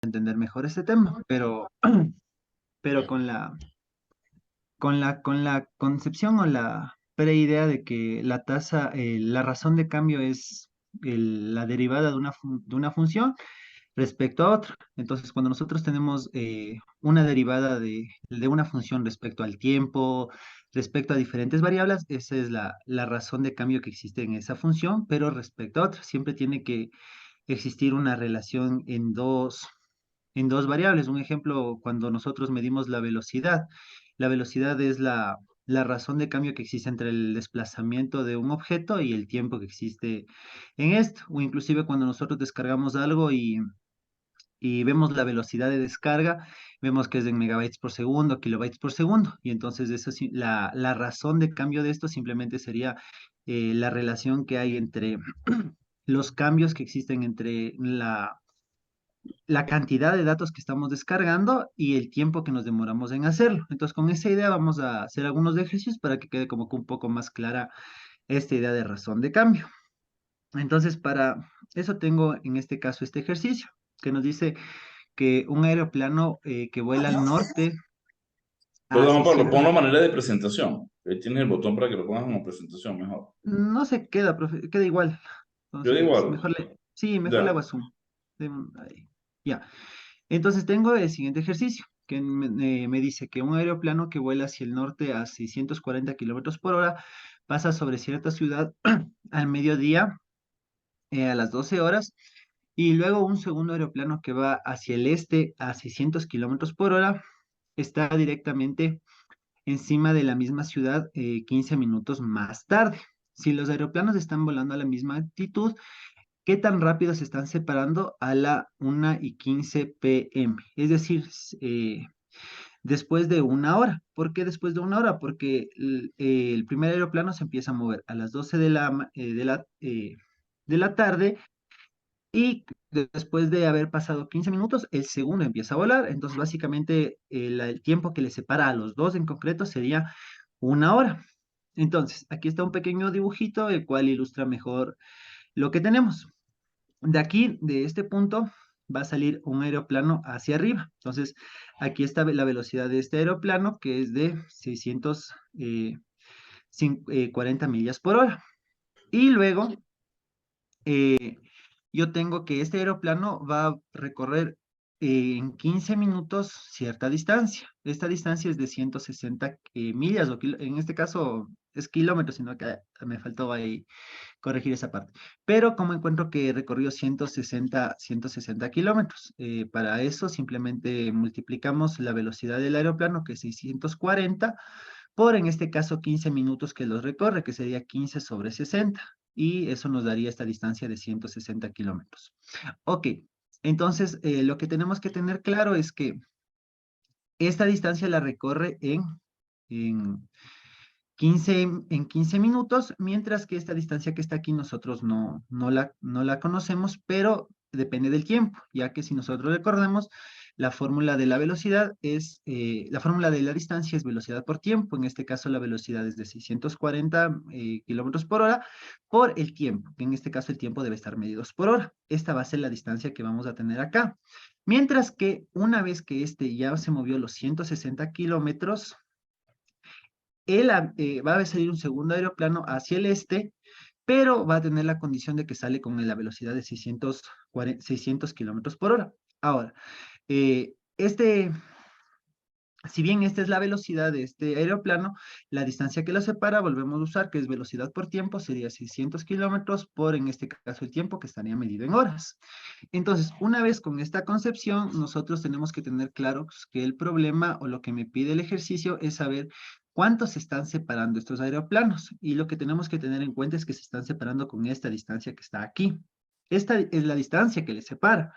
entender mejor este tema, pero con la concepción o la preidea de que la tasa, la razón de cambio es la derivada de de una función respecto a otra. Entonces, cuando nosotros tenemos una derivada de una función respecto al tiempo, respecto a diferentes variables, esa es la razón de cambio que existe en esa función, pero respecto a otra. Siempre tiene que existir una relación en dos variables. Un ejemplo, cuando nosotros medimos la velocidad es la razón de cambio que existe entre el desplazamiento de un objeto y el tiempo que existe en esto. O inclusive cuando nosotros descargamos algo y vemos la velocidad de descarga, vemos que es en megabytes por segundo, kilobytes por segundo, y entonces eso, la razón de cambio de esto simplemente sería la relación que hay entre los cambios que existen entre la cantidad de datos que estamos descargando y el tiempo que nos demoramos en hacerlo. Entonces, con esa idea vamos a hacer algunos ejercicios para que quede como que un poco más clara esta idea de razón de cambio. Entonces, para eso tengo en este caso este ejercicio que nos dice que un aeroplano que vuela al norte a Perdón, Pablo, 600, ponlo a manera de presentación. Ahí tienes el botón para que lo pongas como presentación mejor. no se queda, profe, queda igual. Yo da Entonces, igual. sí, mejor le Ya. hago zoom. Ahí. Ya. Entonces tengo el siguiente ejercicio, que me dice que un aeroplano que vuela hacia el norte a 640 kilómetros por hora pasa sobre cierta ciudad al mediodía a las 12 horas, y luego un segundo aeroplano que va hacia el este a 600 kilómetros por hora está directamente encima de la misma ciudad 15 minutos más tarde. Si los aeroplanos están volando a la misma altitud, ¿qué tan rápido se están separando a la 1:15 p.m.? Es decir, después de una hora. ¿Por qué después de una hora? Porque el primer aeroplano se empieza a mover a las 12 de la tarde, y después de haber pasado 15 minutos, el segundo empieza a volar. Entonces, básicamente, el tiempo que le separa a los dos en concreto sería una hora. Entonces, aquí está un pequeño dibujito, el cual ilustra mejor lo que tenemos. De aquí, de este punto, va a salir un aeroplano hacia arriba. Entonces, aquí está la velocidad de este aeroplano, que es de 640 millas por hora. Y luego, yo tengo que este aeroplano va a recorrer en 15 minutos cierta distancia. Esta distancia es de 160 millas, en este caso es kilómetros, sino que me faltó ahí corregir esa parte. Pero como encuentro que recorrió 160 kilómetros, para eso simplemente multiplicamos la velocidad del aeroplano, que es 640, por en este caso 15 minutos que los recorre, que sería 15 sobre 60. Y eso nos daría esta distancia de 160 kilómetros. Ok, entonces lo que tenemos que tener claro es que esta distancia la recorre en 15 minutos, mientras que esta distancia que está aquí nosotros no la conocemos, pero depende del tiempo, ya que si nosotros recordemos, la fórmula de la velocidad es, la fórmula de la distancia es velocidad por tiempo. En este caso la velocidad es de 640 kilómetros por hora por el tiempo, que en este caso el tiempo debe estar medidos por hora. Esta va a ser la distancia que vamos a tener acá. Mientras que una vez que este ya se movió los 160 kilómetros, va a salir un segundo aeroplano hacia el este, pero va a tener la condición de que sale con la velocidad de 600 kilómetros por hora. Ahora, eh, este, si bien esta es la velocidad de este aeroplano, la distancia que lo separa, volvemos a usar, que es velocidad por tiempo, sería 600 kilómetros por, en este caso, el tiempo que estaría medido en horas. Entonces, una vez con esta concepción, nosotros tenemos que tener claro que el problema o lo que me pide el ejercicio es saber cuántos se están separando estos aeroplanos. Y lo que tenemos que tener en cuenta es que se están separando con esta distancia que está aquí. Esta es la distancia que les separa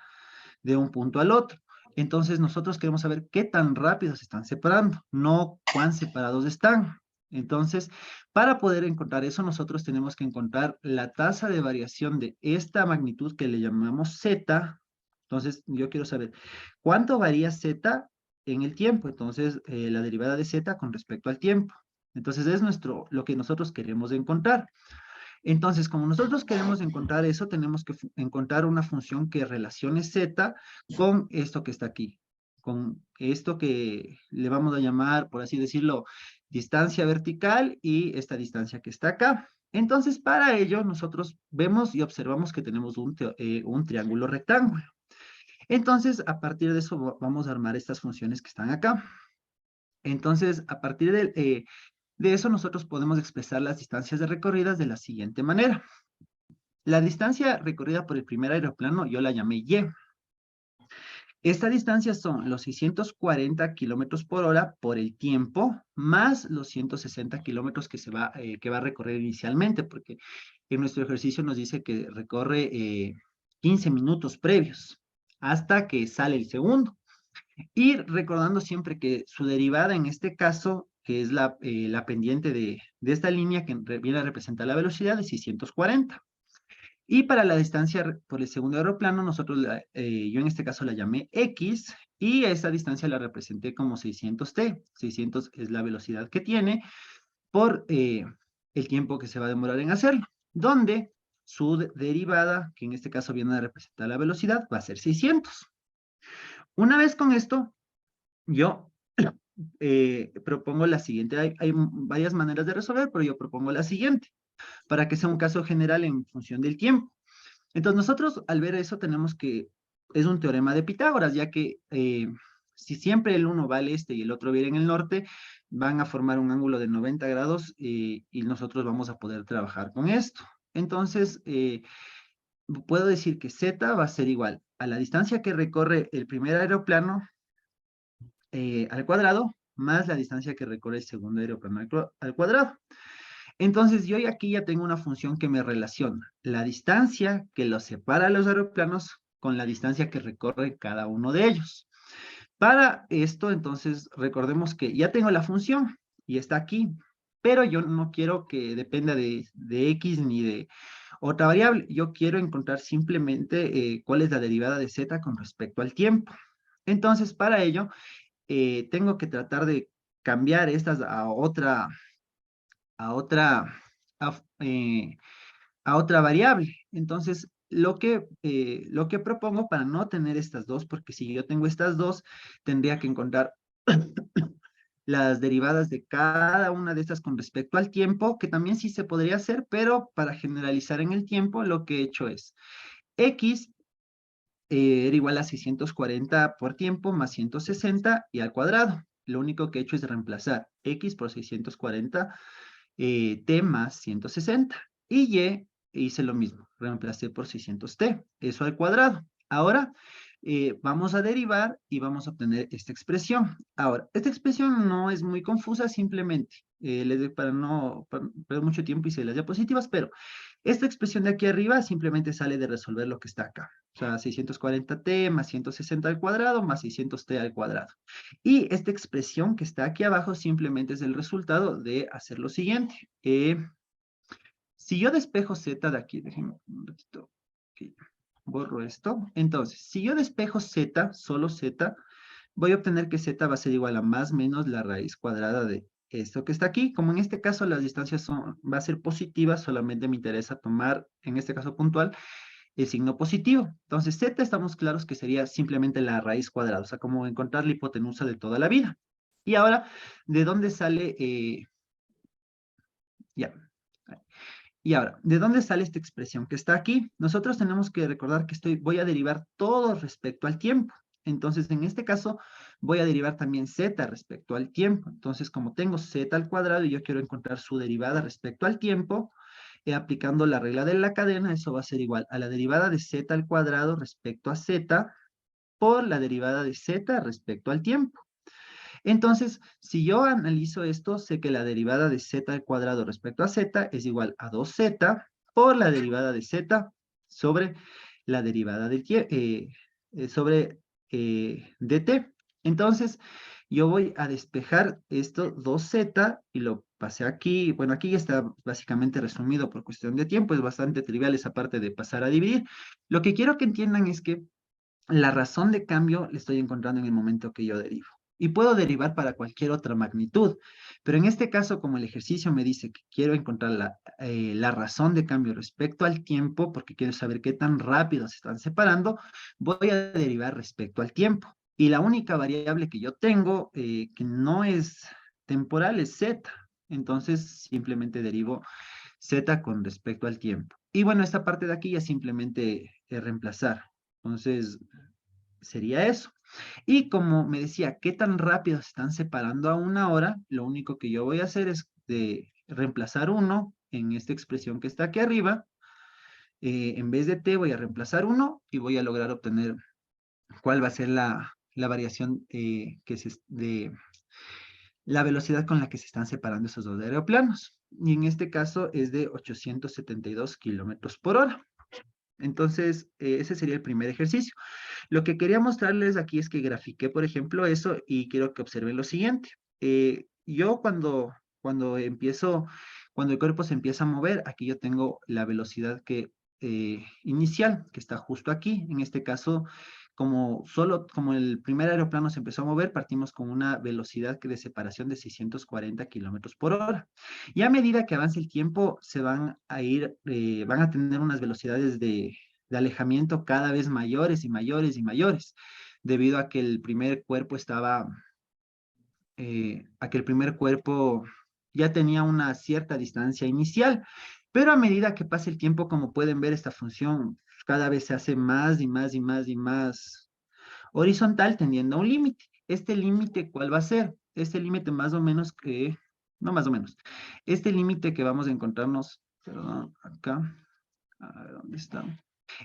de un punto al otro. Entonces, nosotros queremos saber qué tan rápido se están separando, no cuán separados están. Entonces, para poder encontrar eso, nosotros tenemos que encontrar la tasa de variación de esta magnitud que le llamamos z. Entonces, yo quiero saber cuánto varía z en el tiempo. Entonces, la derivada de z con respecto al tiempo. Entonces, es lo que nosotros queremos encontrar. Entonces, como nosotros queremos encontrar eso, tenemos que encontrar una función que relacione z con esto que está aquí, con esto que le vamos a llamar, por así decirlo, distancia vertical y esta distancia que está acá. Entonces, para ello, nosotros vemos y observamos que tenemos un triángulo rectángulo. Entonces, a partir de eso, vamos a armar estas funciones que están acá. Entonces, a partir de eso, nosotros podemos expresar las distancias de recorridas de la siguiente manera. La distancia recorrida por el primer aeroplano, yo la llamé Y. Esta distancia son los 640 kilómetros por hora por el tiempo, más los 160 kilómetros que va a recorrer inicialmente, porque en nuestro ejercicio nos dice que recorre 15 minutos previos hasta que sale el segundo. Y recordando siempre que su derivada en este caso, que es la pendiente de esta línea que viene a representar la velocidad de 640. Y para la distancia por el segundo aeroplano, yo en este caso la llamé X, y a esa distancia la representé como 600t. 600 es la velocidad que tiene por el tiempo que se va a demorar en hacerlo, donde su derivada, que en este caso viene a representar la velocidad, va a ser 600. Una vez con esto, yo propongo la siguiente. Hay varias maneras de resolver, pero yo propongo la siguiente, para que sea un caso general en función del tiempo. Entonces, nosotros al ver eso tenemos que, es un teorema de Pitágoras, ya que si siempre el uno va al este y el otro viene en el norte, van a formar un ángulo de 90 grados y nosotros vamos a poder trabajar con esto. Entonces, puedo decir que z va a ser igual a la distancia que recorre el primer aeroplano al cuadrado, más la distancia que recorre el segundo aeroplano al cuadrado. Entonces, yo aquí ya tengo una función que me relaciona la distancia que los separa a los aeroplanos con la distancia que recorre cada uno de ellos. Para esto, entonces, recordemos que ya tengo la función y está aquí, pero yo no quiero que dependa de X ni de otra variable. Yo quiero encontrar simplemente cuál es la derivada de Z con respecto al tiempo. Entonces, para ello, tengo que tratar de cambiar estas a otra, a, eh, a otra variable. Entonces, lo que propongo para no tener estas dos, porque si yo tengo estas dos, tendría que encontrar las derivadas de cada una de estas con respecto al tiempo, que también sí se podría hacer, pero para generalizar en el tiempo, lo que he hecho es x era igual a 640 por tiempo más 160 y al cuadrado. Lo único que he hecho es reemplazar x por 640 t más 160. Y y hice lo mismo, reemplacé por 600t, eso al cuadrado. Ahora vamos a derivar y vamos a obtener esta expresión. Ahora, esta expresión no es muy confusa, simplemente les doy para no perder mucho tiempo y se las diapositivas, pero esta expresión de aquí arriba simplemente sale de resolver lo que está acá. O sea, 640t más 160 al cuadrado más 600t al cuadrado. Y esta expresión que está aquí abajo simplemente es el resultado de hacer lo siguiente. Si yo despejo z de aquí, déjenme un ratito, okay, borro esto. Entonces, si yo despejo z, solo z, voy a obtener que z va a ser igual a más menos la raíz cuadrada de esto que está aquí. Como en este caso las distancias va a ser positivas, solamente me interesa tomar, en este caso puntual, el signo positivo. Entonces, z estamos claros que sería simplemente la raíz cuadrada, o sea, como encontrar la hipotenusa de toda la vida. Y ahora, ¿de dónde sale? Ya. Y ahora, ¿de dónde sale esta expresión que está aquí? Nosotros tenemos que recordar que voy a derivar todo respecto al tiempo. Entonces, en este caso, voy a derivar también z respecto al tiempo. Entonces, como tengo z al cuadrado y yo quiero encontrar su derivada respecto al tiempo, aplicando la regla de la cadena, eso va a ser igual a la derivada de z al cuadrado respecto a z por la derivada de z respecto al tiempo. Entonces, si yo analizo esto, sé que la derivada de z al cuadrado respecto a z es igual a 2z por la derivada de z sobre la derivada del sobre dt. Entonces, yo voy a despejar esto 2z y lo pasé aquí. Bueno, aquí ya está básicamente resumido por cuestión de tiempo. Es bastante trivial esa parte de pasar a dividir. Lo que quiero que entiendan es que la razón de cambio la estoy encontrando en el momento que yo derivo. y puedo derivar para cualquier otra magnitud. Pero en este caso, como el ejercicio me dice que quiero encontrar la razón de cambio respecto al tiempo, porque quiero saber qué tan rápido se están separando, voy a derivar respecto al tiempo. Y la única variable que yo tengo que no es temporal es z. Entonces, simplemente derivo z con respecto al tiempo. Y bueno, esta parte de aquí ya simplemente reemplazar. Entonces, sería eso. Y como me decía, ¿qué tan rápido se están separando a una hora? Lo único que yo voy a hacer es de reemplazar uno en esta expresión que está aquí arriba. En vez de t voy a reemplazar uno y voy a lograr obtener cuál va a ser la variación de la velocidad con la que se están separando esos dos aeroplanos. Y en este caso es de 872 kilómetros por hora. Entonces, ese sería el primer ejercicio. Lo que quería mostrarles aquí es que grafiqué, por ejemplo, eso y quiero que observen lo siguiente. Yo cuando el cuerpo se empieza a mover, aquí yo tengo la velocidad inicial, que está justo aquí. En este caso, como el primer aeroplano se empezó a mover, partimos con una velocidad de separación de 640 kilómetros por hora. Y a medida que avance el tiempo, van a tener unas velocidades de alejamiento cada vez mayores y mayores y mayores, debido a que el primer cuerpo ya tenía una cierta distancia inicial, pero a medida que pasa el tiempo, como pueden ver, esta función cada vez se hace más y más y más y más horizontal, tendiendo a un límite. ¿Este límite cuál va a ser? Este límite más o menos no más o menos, este límite que vamos a encontrarnos, perdón, acá, a ver, ¿dónde está?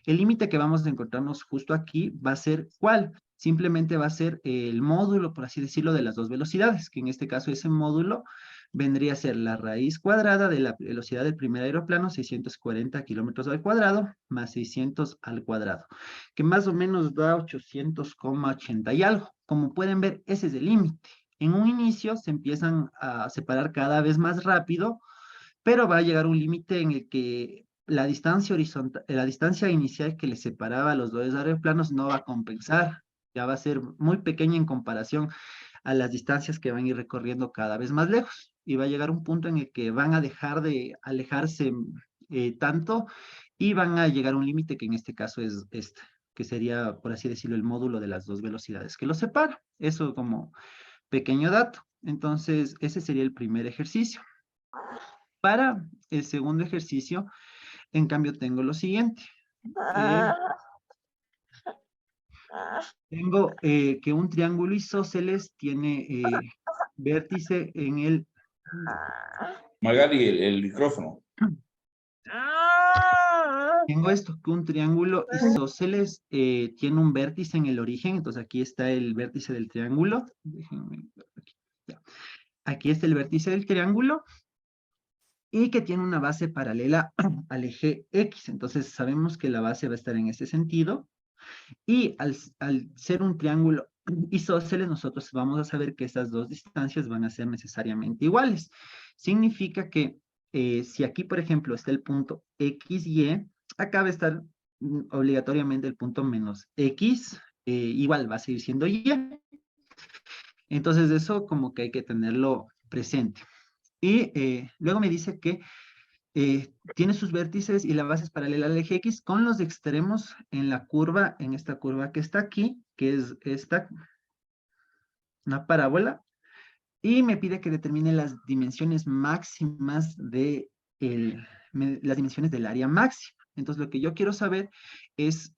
El límite que vamos a encontrarnos justo aquí va a ser ¿cuál? Simplemente va a ser el módulo, por así decirlo, de las dos velocidades, que en este caso ese módulo vendría a ser la raíz cuadrada de la velocidad del primer aeroplano, 640 kilómetros al cuadrado, más 600 al cuadrado, que más o menos da 800,80 y algo. Como pueden ver, ese es el límite. En un inicio se empiezan a separar cada vez más rápido, pero va a llegar un límite en el que la distancia inicial que le separaba a los dos aeroplanos no va a compensar, ya va a ser muy pequeña en comparación a las distancias que van a ir recorriendo cada vez más lejos. Y va a llegar un punto en el que van a dejar de alejarse tanto y van a llegar a un límite que en este caso es este, que sería, por así decirlo, el módulo de las dos velocidades que los separa. Eso como pequeño dato. Entonces, ese sería el primer ejercicio. Para el segundo ejercicio, en cambio, tengo lo siguiente. Eh, Tengo que un triángulo isósceles tiene vértice en el... Magali, el micrófono. Tengo esto, que un triángulo isósceles tiene un vértice en el origen, entonces aquí está el vértice del triángulo. Déjenme ver aquí. Ya. Aquí está el vértice del triángulo y que tiene una base paralela al eje X. Entonces sabemos que la base va a estar en este sentido. Y al ser un triángulo isósceles, nosotros vamos a saber que estas dos distancias van a ser necesariamente iguales. Significa que si aquí, por ejemplo, está el punto XY, acá va a estar obligatoriamente el punto menos X, igual va a seguir siendo Y. Entonces, eso como que hay que tenerlo presente. Y luego me dice que tiene sus vértices y la base es paralela al eje X con los extremos en esta curva que está aquí, que es una parábola, y me pide que determine las dimensiones máximas las dimensiones del área máxima. Entonces, lo que yo quiero saber es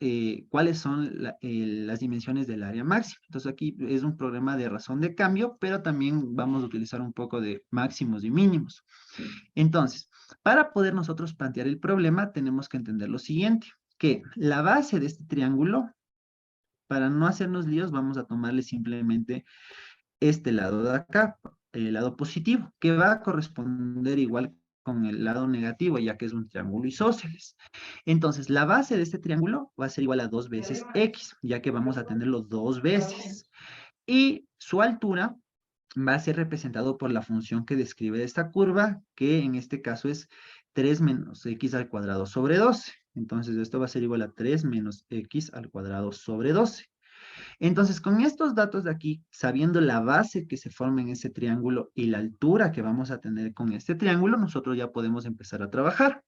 cuáles son las dimensiones del área máxima. Entonces, aquí es un programa de razón de cambio, pero también vamos a utilizar un poco de máximos y mínimos. Entonces, para poder nosotros plantear el problema, tenemos que entender lo siguiente, que la base de este triángulo, para no hacernos líos, vamos a tomarle simplemente este lado de acá, el lado positivo, que va a corresponder igual con el lado negativo, ya que es un triángulo isósceles. Entonces, la base de este triángulo va a ser igual a 2 veces x, ya que vamos a tenerlo 2 veces. Y su altura va a ser representado por la función que describe esta curva, que en este caso es 3 menos x al cuadrado sobre 12. Entonces, esto va a ser igual a 3 menos x al cuadrado sobre 12. Entonces, con estos datos de aquí, sabiendo la base que se forma en ese triángulo y la altura que vamos a tener con este triángulo, nosotros ya podemos empezar a trabajar.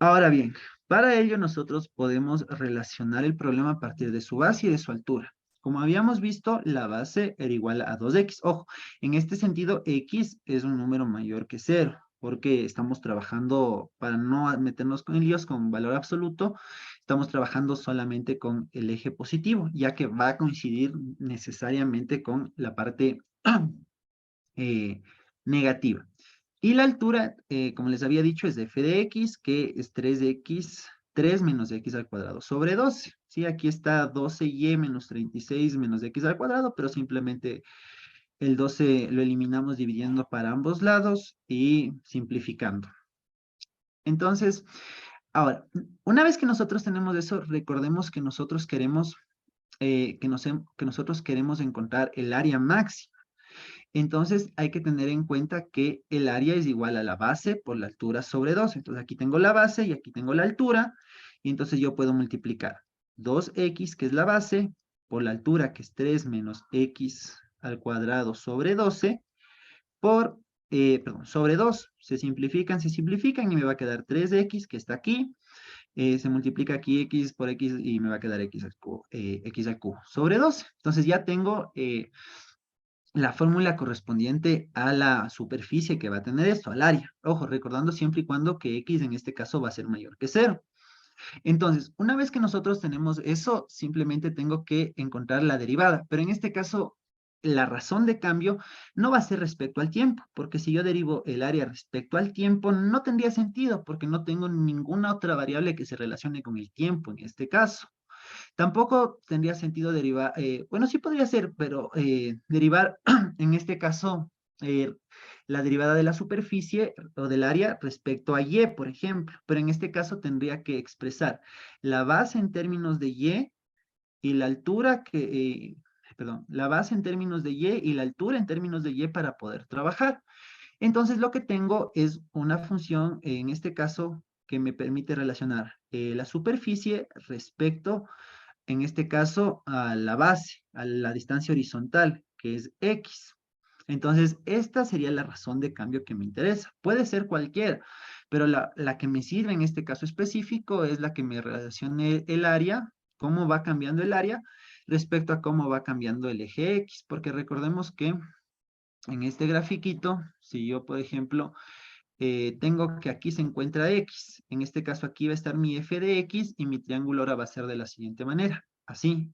Ahora bien, para ello nosotros podemos relacionar el problema a partir de su base y de su altura. Como habíamos visto, la base era igual a 2x. Ojo, en este sentido, x es un número mayor que cero, porque estamos trabajando, para no meternos con líos con valor absoluto, estamos trabajando solamente con el eje positivo, ya que va a coincidir necesariamente con la parte eh, negativa. Y la altura, como les había dicho, es de f de x, que es 3x, 3 menos x al cuadrado sobre 12. Sí, aquí está 12y menos 36 menos x al cuadrado, pero simplemente el 12 lo eliminamos dividiendo para ambos lados y simplificando. Entonces, ahora, una vez que nosotros tenemos eso, recordemos que nosotros queremos, que nosotros queremos encontrar el área máxima. Entonces hay que tener en cuenta que el área es igual a la base por la altura sobre 2. Entonces aquí tengo la base y aquí tengo la altura. Y entonces yo puedo multiplicar 2x, que es la base, por la altura, que es 3 menos x al cuadrado sobre 12, por, perdón, sobre 2. Se simplifican y me va a quedar 3x, que está aquí. Se multiplica aquí x por x y me va a quedar x al cubo sobre 12. Entonces ya tengo la fórmula correspondiente a la superficie que va a tener esto, al área. Ojo, recordando siempre y cuando que x en este caso va a ser mayor que cero. Entonces, una vez que nosotros tenemos eso, simplemente tengo que encontrar la derivada, pero en este caso, la razón de cambio no va a ser respecto al tiempo, porque si yo derivo el área respecto al tiempo, no tendría sentido, porque no tengo ninguna otra variable que se relacione con el tiempo en este caso. Tampoco tendría sentido derivar, bueno, sí podría ser, pero derivar en este caso eh, la derivada de la superficie o del área respecto a y, por ejemplo, pero en este caso tendría que expresar la base en términos de y la altura perdón, la base en términos de y la altura en términos de y para poder trabajar. Entonces lo que tengo es una función, en este caso, que me permite relacionar la superficie respecto en este caso, a la base, a la distancia horizontal, que es X. Entonces, esta sería la razón de cambio que me interesa. Puede ser cualquiera, pero la que me sirve en este caso específico es la que me relacione el área, cómo va cambiando el área respecto a cómo va cambiando el eje X, porque recordemos que en este grafiquito, si yo, por ejemplo, tengo que aquí se encuentra X. En este caso aquí va a estar mi f de X y mi triángulo ahora va a ser de la siguiente manera. Así.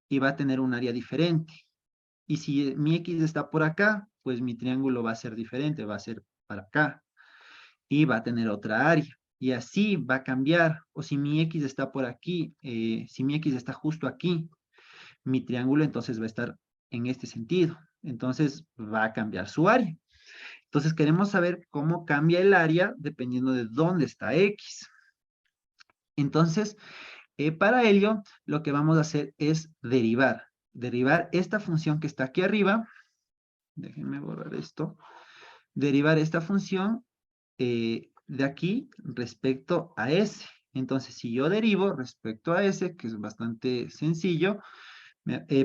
Y va a tener un área diferente. Y si mi X está por acá, pues mi triángulo va a ser diferente, va a ser para acá. Y va a tener otra área. Y así va a cambiar. O si mi X está por aquí, si mi X está justo aquí, mi triángulo entonces va a estar en este sentido. Entonces va a cambiar su área. Entonces queremos saber cómo cambia el área dependiendo de dónde está X. Entonces, para ello, lo que vamos a hacer es derivar. Derivar esta función que está aquí arriba. Déjenme borrar esto. Derivar esta función de aquí respecto a S. Entonces, si yo derivo respecto a S, que es bastante sencillo,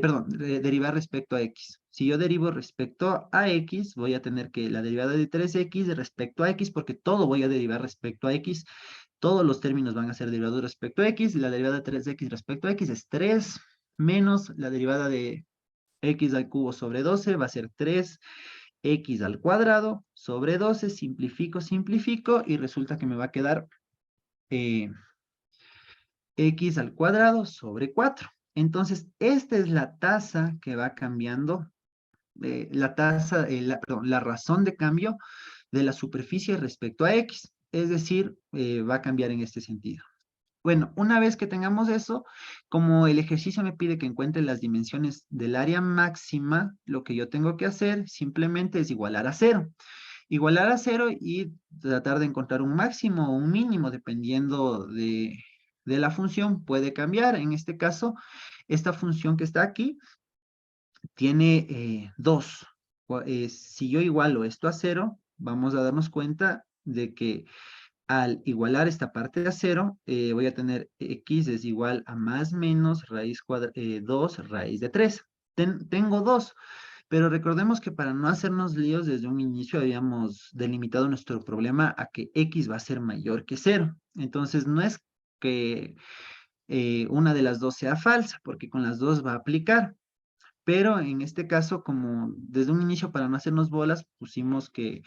perdón, derivar respecto a X. Si yo derivo respecto a X, voy a tener que la derivada de 3X respecto a X, porque todo voy a derivar respecto a X. Todos los términos van a ser derivados respecto a X, y la derivada de 3X respecto a X es 3 menos la derivada de X al cubo sobre 12 va a ser 3X al cuadrado sobre 12, simplifico, y resulta que me va a quedar eh, X al cuadrado sobre 4. Entonces, esta es la tasa que va cambiando, la tasa, perdón, la razón de cambio de la superficie respecto a X. Es decir, va a cambiar en este sentido. Bueno, una vez que tengamos eso, como el ejercicio me pide que encuentre las dimensiones del área máxima, lo que yo tengo que hacer simplemente es igualar a cero. Igualar a cero y tratar de encontrar un máximo o un mínimo dependiendo de la función. Puede cambiar. En este caso, esta función que está aquí tiene dos. Si yo igualo esto a cero, vamos a darnos cuenta de que Al igualar esta parte a cero, voy a tener x es igual a más menos 2 raíz de 3. Tengo 2, pero recordemos que para no hacernos líos desde un inicio habíamos delimitado nuestro problema a que x va a ser mayor que cero. Entonces no es que una de las dos sea falsa, porque con las dos va a aplicar. Pero en este caso, como desde un inicio para no hacernos bolas, pusimos que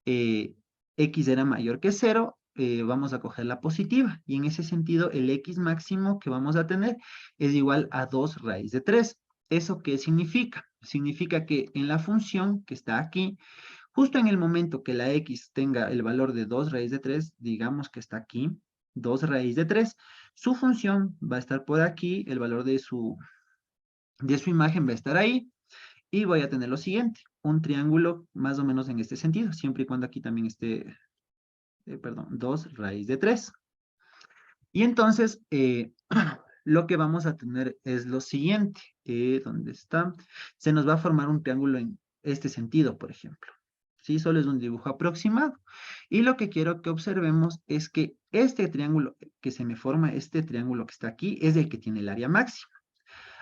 eh, x era mayor que cero, vamos a coger la positiva. Y en ese sentido, el x máximo que vamos a tener es igual a 2 raíz de 3. ¿Eso qué significa? Significa que en la función que está aquí, justo en el momento que la x tenga el valor de 2 raíz de 3, digamos que está aquí, 2 raíz de 3, su función va a estar por aquí, el valor de su imagen va a estar ahí, y voy a tener lo siguiente, un triángulo más o menos en este sentido, siempre y cuando aquí también esté, perdón, 2 raíz de 3. Y entonces, lo que vamos a tener es lo siguiente. ¿Dónde está? Se nos va a formar un triángulo en este sentido, por ejemplo. ¿Sí? Solo es un dibujo aproximado. Y lo que quiero que observemos es que este triángulo que se me forma, este triángulo que está aquí, es el que tiene el área máxima.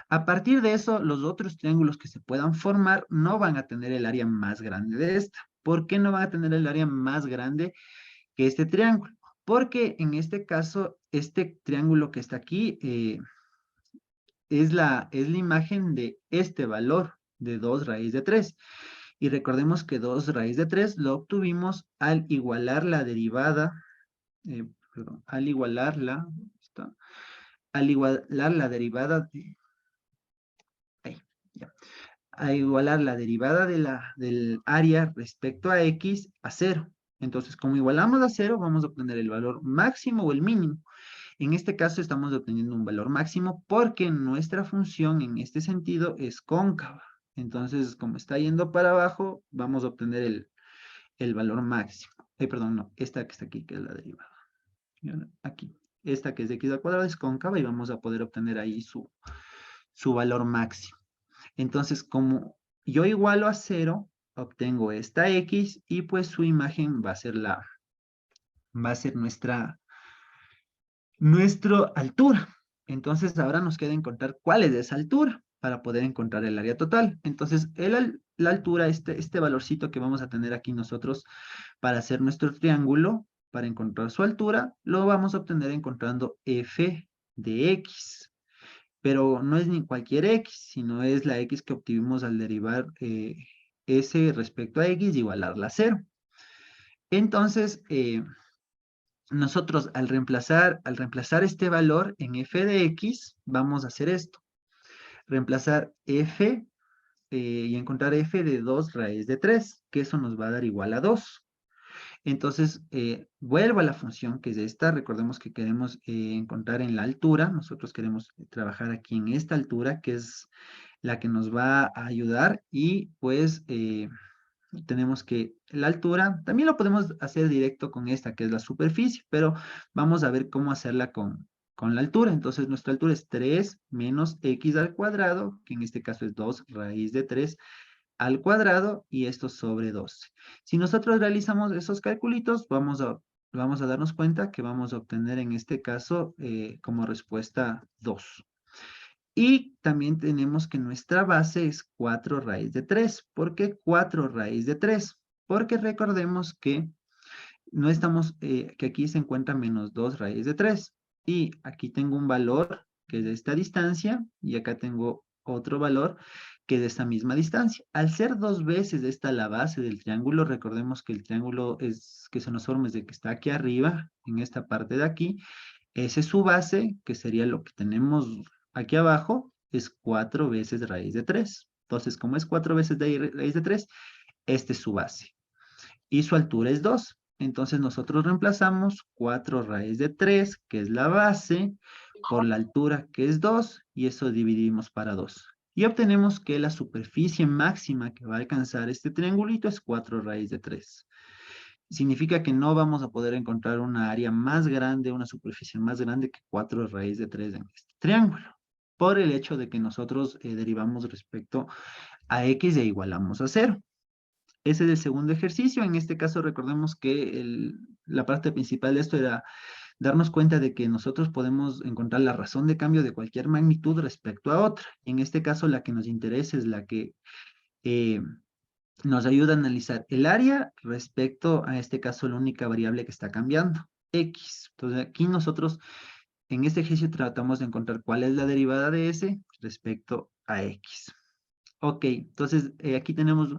A partir de eso, los otros triángulos que se puedan formar no van a tener el área más grande de esta. ¿Por qué no van a tener el área más grande que este triángulo? Porque en este caso, este triángulo que está aquí es la imagen de este valor de 2 raíz de 3. Y recordemos que 2 raíz de 3 lo obtuvimos al igualar la derivada, eh, perdón, al igualar la derivada ahí, ya, a igualar la derivada del área respecto a x a cero. Entonces, como igualamos a cero, vamos a obtener el valor máximo o el mínimo. En este caso estamos obteniendo un valor máximo porque nuestra función en este sentido es cóncava. Entonces, como está yendo para abajo, vamos a obtener el valor máximo. Perdón, no, esta que está aquí, que es la derivada. Aquí, esta que es de x al cuadrado es cóncava y vamos a poder obtener ahí su valor máximo. Entonces, como yo igualo a cero, obtengo esta x y pues su imagen va a ser nuestra altura. Entonces, ahora nos queda encontrar cuál es esa altura para poder encontrar el área total. Entonces, la altura, este valorcito que vamos a tener aquí nosotros para hacer nuestro triángulo, para encontrar su altura, lo vamos a obtener encontrando f de x. Pero no es ni cualquier x, sino es la x que obtuvimos al derivar s respecto a x y igualarla a cero. Entonces, nosotros al reemplazar este valor en f de x, vamos a hacer esto. Reemplazar f y encontrar f de 2 raíz de 3, que eso nos va a dar igual a 2. Entonces, vuelvo a la función que es esta. Recordemos que queremos encontrar en la altura. Nosotros queremos trabajar aquí en esta altura, que es la que nos va a ayudar. Y pues tenemos que la altura, también lo podemos hacer directo con esta, que es la superficie, pero vamos a ver cómo hacerla con la altura. Entonces, nuestra altura es 3 menos x al cuadrado, que en este caso es 2 raíz de 3 al cuadrado y esto sobre 12. Si nosotros realizamos esos calculitos, vamos a darnos cuenta que vamos a obtener en este caso como respuesta 2. Y también tenemos que nuestra base es 4 raíz de 3. ¿Por qué 4 raíz de 3? Porque recordemos que no estamos, que aquí se encuentra menos 2 raíz de 3. Y aquí tengo un valor que es de esta distancia y acá tengo otro valor que es de esta misma distancia. Al ser dos veces esta la base del triángulo, recordemos que el triángulo es que se nos forma desde que está aquí arriba, en esta parte de aquí. Esa es su base, que sería lo que tenemos aquí abajo, es 4 veces raíz de 3. Entonces, como es 4 veces de raíz de 3, esta es su base y su altura es 2. Entonces nosotros reemplazamos 4 raíz de 3, que es la base, por la altura, que es 2, y eso dividimos para 2. Y obtenemos que la superficie máxima que va a alcanzar este triangulito es 4 raíz de 3. Significa que no vamos a poder encontrar una área más grande, una superficie más grande que 4 raíz de 3 en este triángulo, por el hecho de que nosotros derivamos respecto a x e igualamos a 0. Ese es el segundo ejercicio. En este caso, recordemos que la parte principal de esto era darnos cuenta de que nosotros podemos encontrar la razón de cambio de cualquier magnitud respecto a otra. En este caso, la que nos interesa es la que eh, nos ayuda a analizar el área respecto a este caso la única variable que está cambiando, X. Entonces aquí nosotros en este ejercicio tratamos de encontrar cuál es la derivada de S respecto a X. Ok, entonces aquí tenemos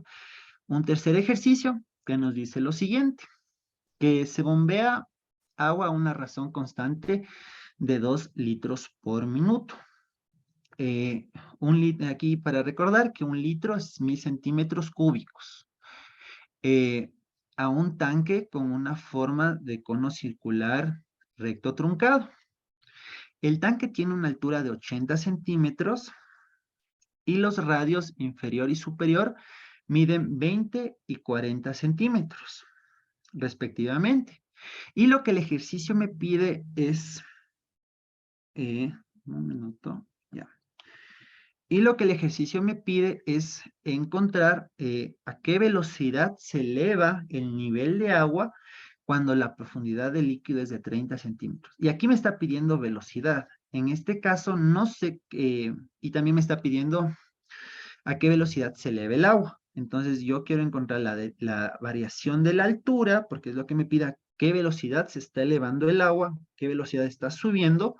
un tercer ejercicio que nos dice lo siguiente, que se bombea agua a una razón constante de 2 litros por minuto. Aquí para recordar que un litro es 1000 centímetros cúbicos. eh, a un tanque con una forma de cono circular recto truncado. El tanque tiene una altura de 80 centímetros y los radios inferior y superior miden 20 y 40 centímetros, respectivamente. Y lo que el ejercicio me pide es, un minuto, ya. Y lo que el ejercicio me pide es encontrar a qué velocidad se eleva el nivel de agua cuando la profundidad del líquido es de 30 centímetros. Y aquí me está pidiendo velocidad. En este caso no sé, y también me está pidiendo a qué velocidad se eleva el agua. Entonces yo quiero encontrar la variación de la altura, porque es lo que me pide a qué velocidad se está elevando el agua, qué velocidad está subiendo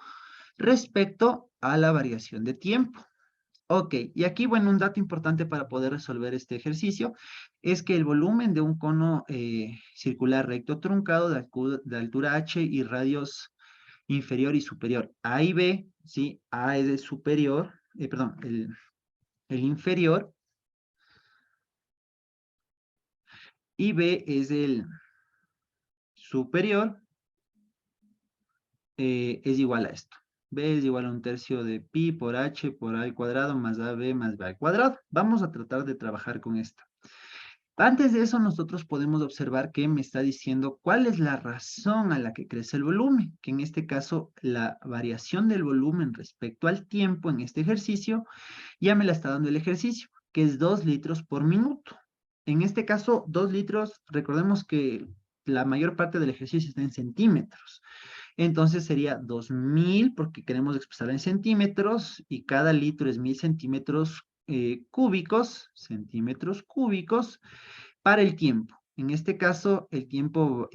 respecto a la variación de tiempo. Ok, y aquí, bueno, un dato importante para poder resolver este ejercicio es que el volumen de un cono circular recto truncado de altura h y radios inferior y superior A y B, ¿sí? A es el superior, perdón, el inferior y B es el superior, es igual a esto. B es igual a un tercio de pi por h por a al cuadrado más ab más b al cuadrado. Vamos a tratar de trabajar con esto. Antes de eso, nosotros podemos observar que me está diciendo cuál es la razón a la que crece el volumen, que en este caso la variación del volumen respecto al tiempo en este ejercicio ya me la está dando el ejercicio, que es 2 litros por minuto. En este caso, 2 litros, recordemos que la mayor parte del ejercicio está en centímetros. Entonces sería 2000 porque queremos expresar en centímetros y cada litro es 1000 centímetros cúbicos para el tiempo. En este caso, el tiempo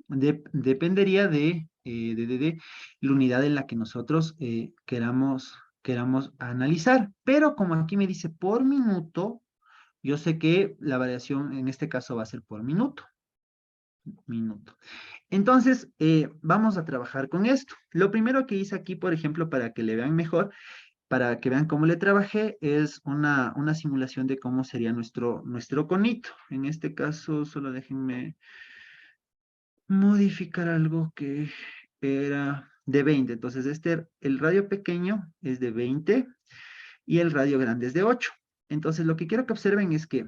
dependería de la unidad en la que nosotros queramos analizar. Pero como aquí me dice por minuto, yo sé que la variación en este caso va a ser por minuto. Entonces, vamos a trabajar con esto. Lo primero que hice aquí, por ejemplo, para que le vean mejor, para que vean cómo le trabajé, es una simulación de cómo sería nuestro conito. En este caso, solo déjenme modificar algo que era de 20. Entonces, el radio pequeño es de 20 y el radio grande es de 8. Entonces, lo que quiero que observen es que,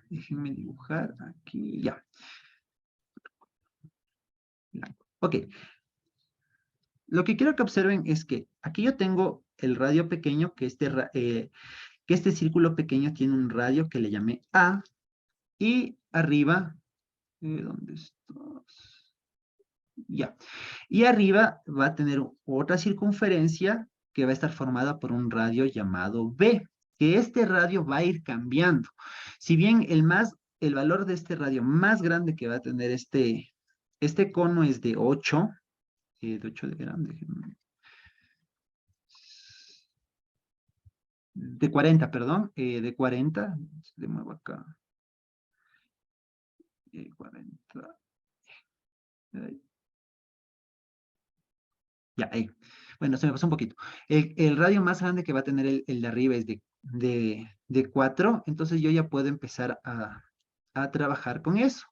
déjenme dibujar aquí, ya. Ok, lo que quiero que observen es que aquí yo tengo el radio pequeño, que este círculo pequeño tiene un radio que le llamé A, y arriba, ¿dónde estás? Ya. Y arriba va a tener otra circunferencia que va a estar formada por un radio llamado B, que este radio va a ir cambiando. Si bien el valor de este radio más grande que va a tener este cono es de 8, de 8 de grande, de 40, perdón, de 40, de nuevo acá, 40, ya, ahí. Bueno, se me pasó un poquito. El radio más grande que va a tener el de arriba es de 4, entonces yo ya puedo empezar a trabajar con eso.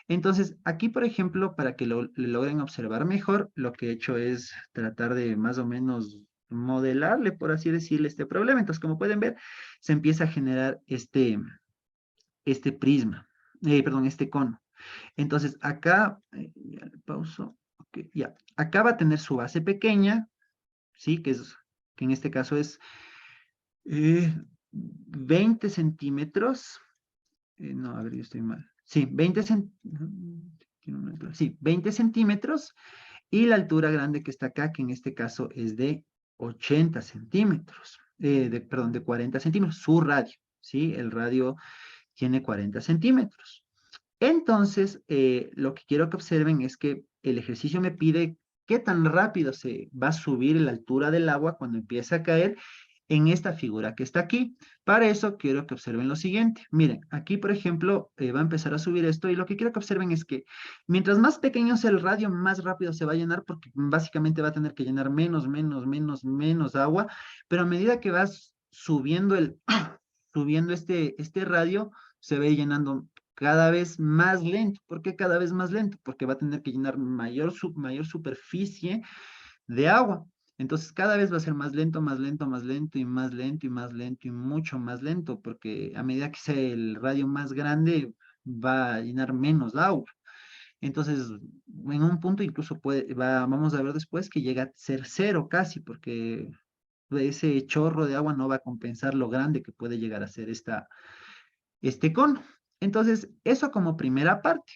Entonces, aquí, por ejemplo, para que lo logren observar mejor, lo que he hecho es tratar de más o menos modelarle, por así decirle, este problema. Entonces, como pueden ver, se empieza a generar este prisma, perdón, este cono. Entonces, acá, ya le pauso, ok, ya, acá va a tener su base pequeña, ¿sí? Que en este caso es 20 centímetros, no, a ver, yo estoy mal, Sí, sí, 20 centímetros. Y la altura grande que está acá, que en este caso es de 80 centímetros, perdón, de 40 centímetros, su radio, ¿sí? El radio tiene 40 centímetros. Entonces, lo que quiero que observen es que el ejercicio me pide qué tan rápido se va a subir la altura del agua cuando empieza a caer en esta figura que está aquí. Para eso quiero que observen lo siguiente. Miren, aquí, por ejemplo, va a empezar a subir esto y lo que quiero que observen es que mientras más pequeño sea el radio, más rápido se va a llenar porque básicamente va a tener que llenar menos agua, pero a medida que vas subiendo subiendo este radio, se va a ir llenando cada vez más lento. ¿Por qué cada vez más lento? Porque va a tener que llenar mayor superficie de agua. Entonces cada vez va a ser más lento, más lento, más lento y más lento y más lento y mucho más lento, porque a medida que sea el radio más grande, va a llenar menos agua. Entonces, en un punto incluso vamos a ver después que llega a ser cero casi, porque ese chorro de agua no va a compensar lo grande que puede llegar a ser este cono. Entonces, eso como primera parte.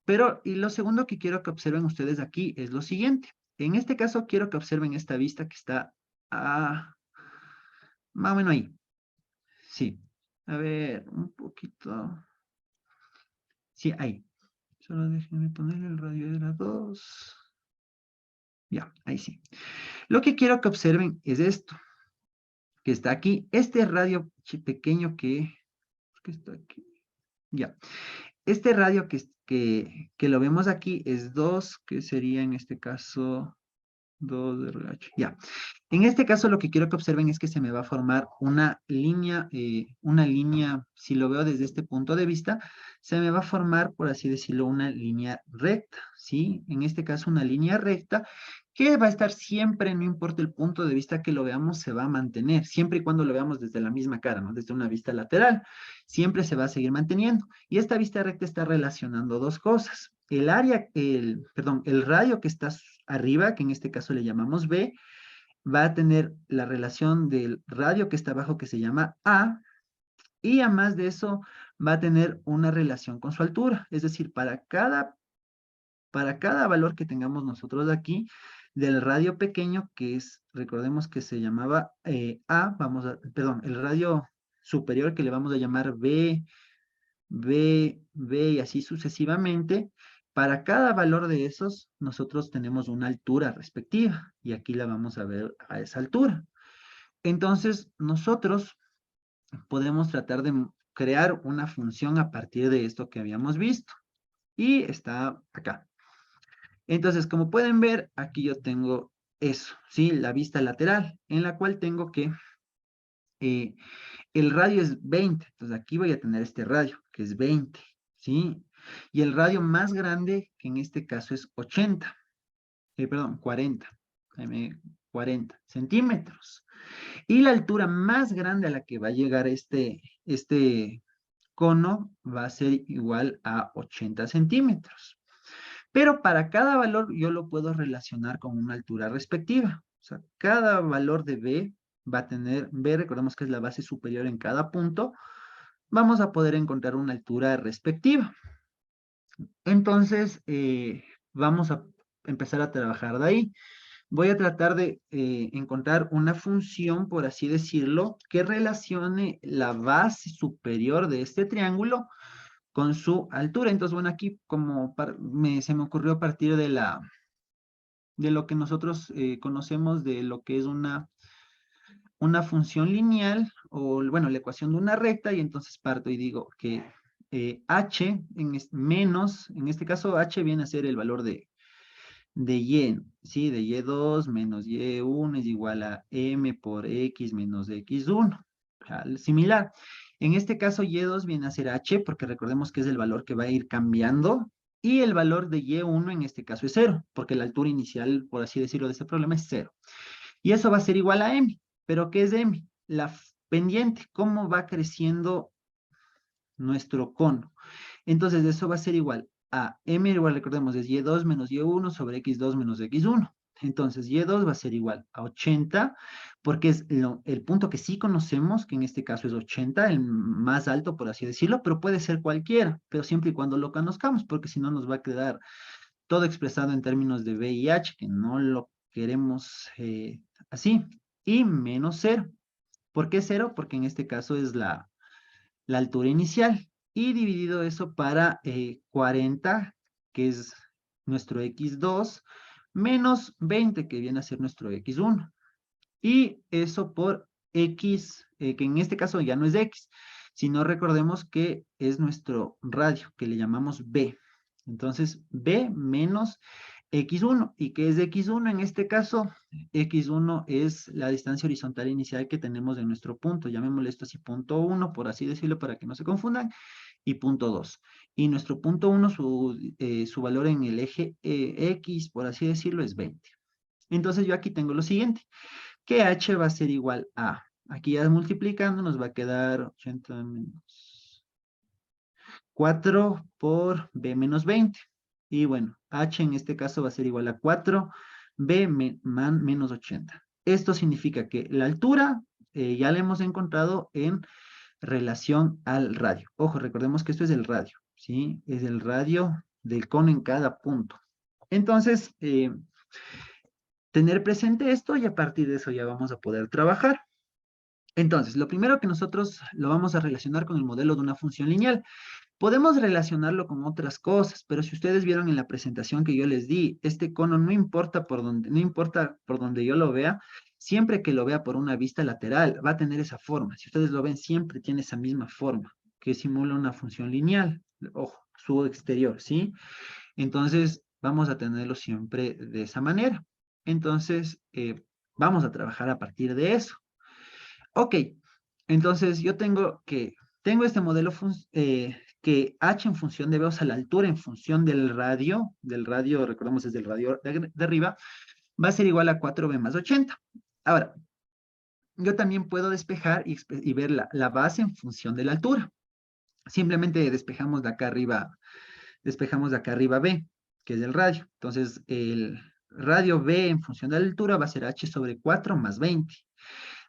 Pero, y lo segundo que quiero que observen ustedes aquí es lo siguiente. En este caso, quiero que observen esta vista que está más o menos ahí. Sí. A ver, un poquito. Sí, ahí. Solo déjenme ponerle el radio de las dos. Ya, ahí sí. Lo que quiero que observen es esto, que está aquí. Este radio pequeño que está aquí. Ya. Este radio que lo vemos aquí es 2, que sería en este caso 2 de RH. Ya. En este caso lo que quiero que observen es que se me va a formar una línea, si lo veo desde este punto de vista, se me va a formar, por así decirlo, una línea recta, ¿sí? En este caso una línea recta que va a estar siempre, no importa el punto de vista que lo veamos, se va a mantener, siempre y cuando lo veamos desde la misma cara, ¿no? Desde una vista lateral, siempre se va a seguir manteniendo. Y esta vista recta está relacionando dos cosas. Perdón, el radio que está arriba, que en este caso le llamamos B, va a tener la relación del radio que está abajo que se llama A, y además de eso va a tener una relación con su altura. Es decir, para cada valor que tengamos nosotros aquí, del radio pequeño, que es, recordemos que se llamaba A, perdón, el radio superior que le vamos a llamar B, B y así sucesivamente, para cada valor de esos, nosotros tenemos una altura respectiva y aquí la vamos a ver a esa altura. Entonces, nosotros podemos tratar de crear una función a partir de esto que habíamos visto y está acá. Entonces, como pueden ver, aquí yo tengo eso, ¿sí? La vista lateral, en la cual tengo que eh, el radio es 20, entonces aquí voy a tener este radio, que es 20, ¿sí? Y el radio más grande, que en este caso es 80, perdón, 40, 40 centímetros. Y la altura más grande a la que va a llegar este cono va a ser igual a 80 centímetros. Pero para cada valor yo lo puedo relacionar con una altura respectiva. O sea, cada valor de B va a tener, B recordemos que es la base superior en cada punto, vamos a poder encontrar una altura respectiva. Entonces, vamos a empezar a trabajar de ahí. Voy a tratar de encontrar una función, por así decirlo, que relacione la base superior de este triángulo con su altura. Entonces, bueno, aquí como se me ocurrió a partir de lo que nosotros conocemos de lo que es una función lineal o, bueno, la ecuación de una recta, y entonces parto y digo que h en este caso h viene a ser el valor de y, ¿sí? De y2 menos y1 es igual a m por x menos x1. Similar. En este caso y2 viene a ser h porque recordemos que es el valor que va a ir cambiando y el valor de y1 en este caso es 0 porque la altura inicial, por así decirlo, de este problema es 0. Y eso va a ser igual a m. ¿Pero qué es m? La pendiente, cómo va creciendo nuestro cono. Entonces, eso va a ser igual a m igual, recordemos, es y2 menos y1 sobre x2 menos x1. Entonces, y2 va a ser igual a 80 porque es el punto que sí conocemos, que en este caso es 80, el más alto, por así decirlo, pero puede ser cualquiera, pero siempre y cuando lo conozcamos, porque si no nos va a quedar todo expresado en términos de V y H, que no lo queremos así, y menos cero. ¿Por qué cero? Porque en este caso es la altura inicial, y dividido eso para 40, que es nuestro x2, menos 20, que viene a ser nuestro x1. Y eso por X, que en este caso ya no es X, sino recordemos que es nuestro radio, que le llamamos B. Entonces, B menos X1. ¿Y qué es X1 en este caso? X1 es la distancia horizontal inicial que tenemos de nuestro punto. Llamémosle esto así, punto 1, por así decirlo, para que no se confundan, y punto 2. Y nuestro punto 1, su valor en el eje X, por así decirlo, es 20. Entonces, yo aquí tengo lo siguiente, que h va a ser igual a, aquí ya multiplicando nos va a quedar 80 menos 4 por b menos 20. Y bueno, h en este caso va a ser igual a 4 b menos 80. Esto significa que la altura ya la hemos encontrado en relación al radio. Ojo, recordemos que esto es el radio, ¿sí? Es el radio del cono en cada punto. Entonces, tener presente esto y a partir de eso ya vamos a poder trabajar. Entonces, lo primero que nosotros lo vamos a relacionar con el modelo de una función lineal. Podemos relacionarlo con otras cosas, pero si ustedes vieron en la presentación que yo les di, este cono no importa por donde, no importa por donde yo lo vea, siempre que lo vea por una vista lateral, va a tener esa forma. Si ustedes lo ven, siempre tiene esa misma forma, que simula una función lineal. Ojo, su exterior, ¿sí? Entonces, vamos a tenerlo siempre de esa manera. Entonces, vamos a trabajar a partir de eso. Ok, entonces yo tengo este modelo que h en función de B, o sea, la altura en función del radio, recordemos es del radio de arriba, va a ser igual a 4b más 80. Ahora, yo también puedo despejar y ver la base en función de la altura. Simplemente despejamos de acá arriba B, que es el radio. Entonces, el radio B en función de la altura va a ser h sobre 4 más 20.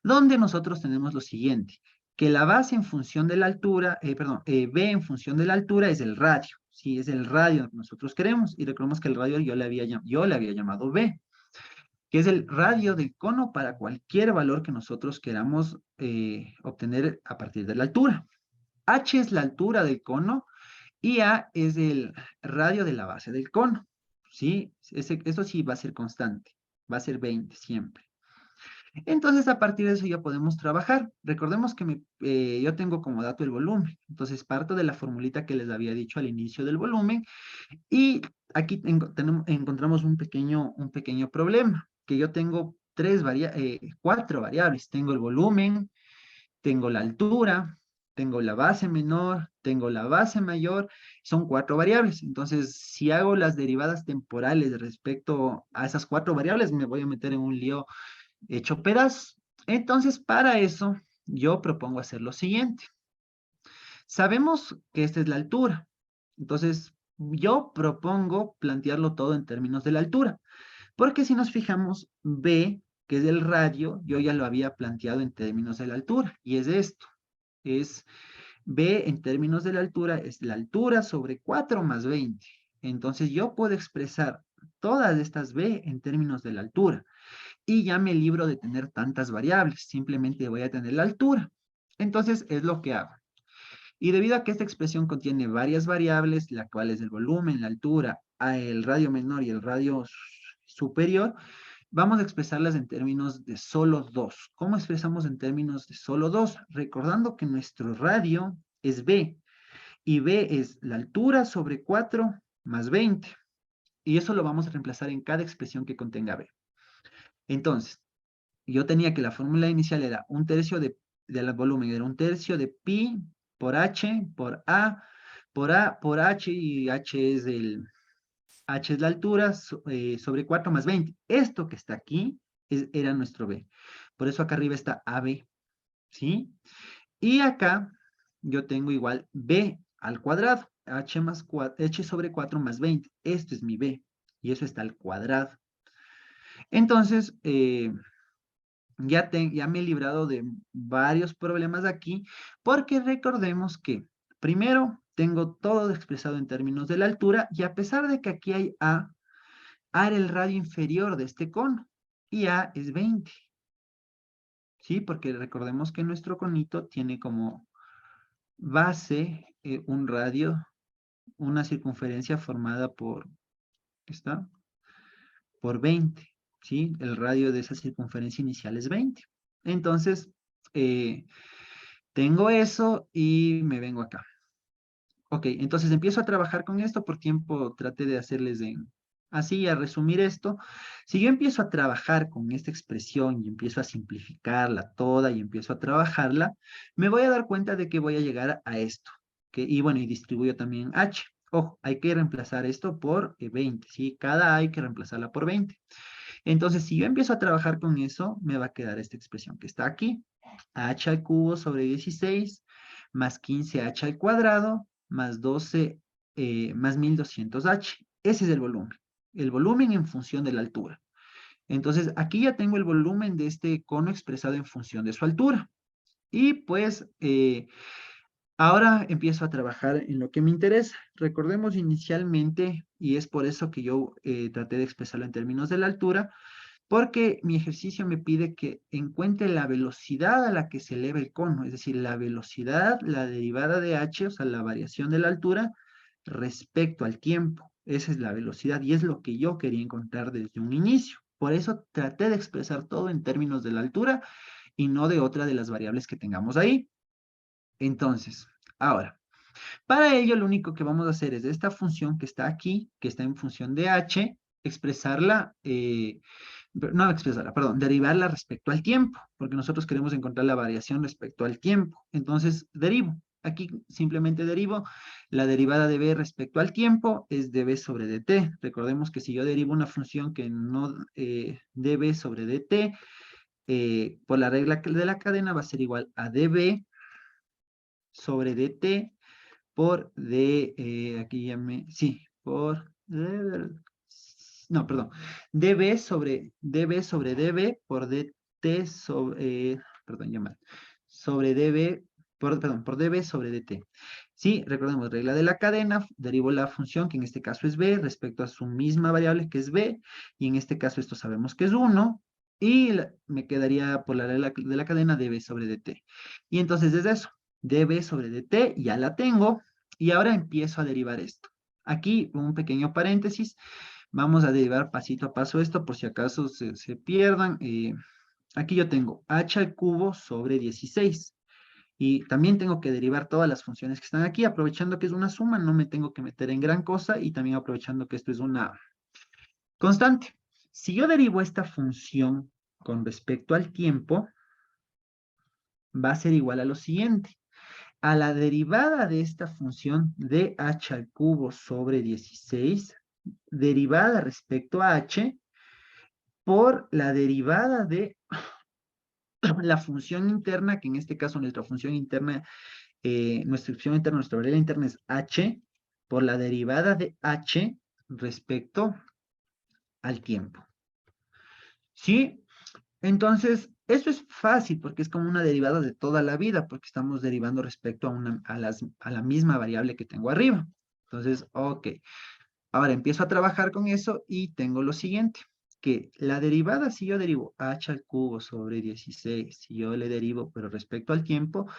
Donde nosotros tenemos lo siguiente, que la base en función de la altura, B en función de la altura es el radio, ¿sí? Es el radio que nosotros queremos, y recordemos que el radio yo le había llamado B, que es el radio del cono para cualquier valor que nosotros queramos obtener a partir de la altura. H es la altura del cono y A es el radio de la base del cono, ¿sí? Eso sí va a ser constante, va a ser 20 siempre. Entonces, a partir de eso ya podemos trabajar. Recordemos que yo tengo como dato el volumen. Entonces, parto de la formulita que les había dicho al inicio del volumen. Y aquí encontramos un pequeño problema, que yo tengo cuatro variables. Tengo el volumen, tengo la altura, tengo la base menor, tengo la base mayor. Son cuatro variables. Entonces, si hago las derivadas temporales respecto a esas cuatro variables, me voy a meter en un lío hecho pedazos. Entonces, para eso, yo propongo hacer lo siguiente. Sabemos que esta es la altura. Entonces, yo propongo plantearlo todo en términos de la altura. Porque si nos fijamos, B, que es el radio, yo ya lo había planteado en términos de la altura. Y es esto. Es B en términos de la altura, es la altura sobre 4 más 20. Entonces, yo puedo expresar todas estas B en términos de la altura y ya me libro de tener tantas variables, simplemente voy a tener la altura. Entonces es lo que hago. Y debido a que esta expresión contiene varias variables, la cual es el volumen, la altura, el radio menor y el radio superior, vamos a expresarlas en términos de solo dos. ¿Cómo expresamos en términos de solo dos? Recordando que nuestro radio es B, y B es la altura sobre 4 más 20. Y eso lo vamos a reemplazar en cada expresión que contenga B. Entonces, yo tenía que la fórmula inicial era un tercio del volumen, era un tercio de pi por h, por a, por h, y h es la altura sobre 4 más 20. Esto que está aquí era nuestro b. Por eso acá arriba está AB, ¿sí? Y acá yo tengo igual b al cuadrado, h sobre 4 más 20. Esto es mi b, y eso está al cuadrado. Entonces, ya me he librado de varios problemas aquí, porque recordemos que primero tengo todo expresado en términos de la altura, y a pesar de que aquí hay A era el radio inferior de este cono, y A es 20, ¿sí? Porque recordemos que nuestro conito tiene como base un radio, una circunferencia formada ¿qué está? Por 20, ¿sí? El radio de esa circunferencia inicial es 20. Entonces, eh, tengo eso y me vengo acá. Ok, entonces empiezo a trabajar con esto. Por tiempo traté de hacerles así, a resumir esto. Si yo empiezo a trabajar con esta expresión y empiezo a simplificarla toda y empiezo a trabajarla, me voy a dar cuenta de que voy a llegar a esto. Y bueno, y distribuyo también H. Ojo, hay que reemplazar esto por 20, ¿sí? Cada A hay que reemplazarla por 20. Entonces, si yo empiezo a trabajar con eso, me va a quedar esta expresión que está aquí. H al cubo sobre 16 más 15H al cuadrado más 12 más 1200H. Ese es el volumen. El volumen en función de la altura. Entonces, aquí ya tengo el volumen de este cono expresado en función de su altura. Y pues, ahora empiezo a trabajar en lo que me interesa. Recordemos inicialmente, y es por eso que yo traté de expresarlo en términos de la altura, porque mi ejercicio me pide que encuentre la velocidad a la que se eleva el cono, es decir, la velocidad, la derivada de h, o sea, la variación de la altura respecto al tiempo. Esa es la velocidad y es lo que yo quería encontrar desde un inicio. Por eso traté de expresar todo en términos de la altura y no de otra de las variables que tengamos ahí. Entonces, ahora, para ello lo único que vamos a hacer es de esta función que está aquí, que está en función de h, expresarla no expresarla, perdón, derivarla respecto al tiempo, porque nosotros queremos encontrar la variación respecto al tiempo. Entonces, derivo. Aquí simplemente derivo. La derivada de b respecto al tiempo es db sobre dt. Recordemos que si yo derivo una función que no db sobre dt, por la regla de la cadena va a ser igual a db sobre dt por aquí ya sí, no, perdón, db sobre db por dt sobre, perdón, ya mal, sobre db, perdón, por db sobre dt. Sí, recordemos, regla de la cadena, derivo la función, que en este caso es b, respecto a su misma variable, que es b, y en este caso esto sabemos que es 1, y me quedaría por la regla de la cadena db sobre dt. Y entonces desde eso, db sobre dt, ya la tengo, y ahora empiezo a derivar esto. Aquí un pequeño paréntesis, vamos a derivar pasito a paso esto por si acaso se pierdan. Aquí yo tengo h al cubo sobre 16. Y también tengo que derivar todas las funciones que están aquí, aprovechando que es una suma, no me tengo que meter en gran cosa, y también aprovechando que esto es una constante. Si yo derivo esta función con respecto al tiempo, va a ser igual a lo siguiente. A la derivada de esta función de h al cubo sobre 16, derivada respecto a h, por la derivada de la función interna, que en este caso nuestra función interna, nuestra variable interna es h, por la derivada de h respecto al tiempo. ¿Sí? Entonces, eso es fácil porque es como una derivada de toda la vida, porque estamos derivando respecto a la misma variable que tengo arriba. Entonces, ok. Ahora empiezo a trabajar con eso y tengo lo siguiente, que la derivada, si yo derivo h al cubo sobre 16, si yo le derivo, pero respecto al tiempo,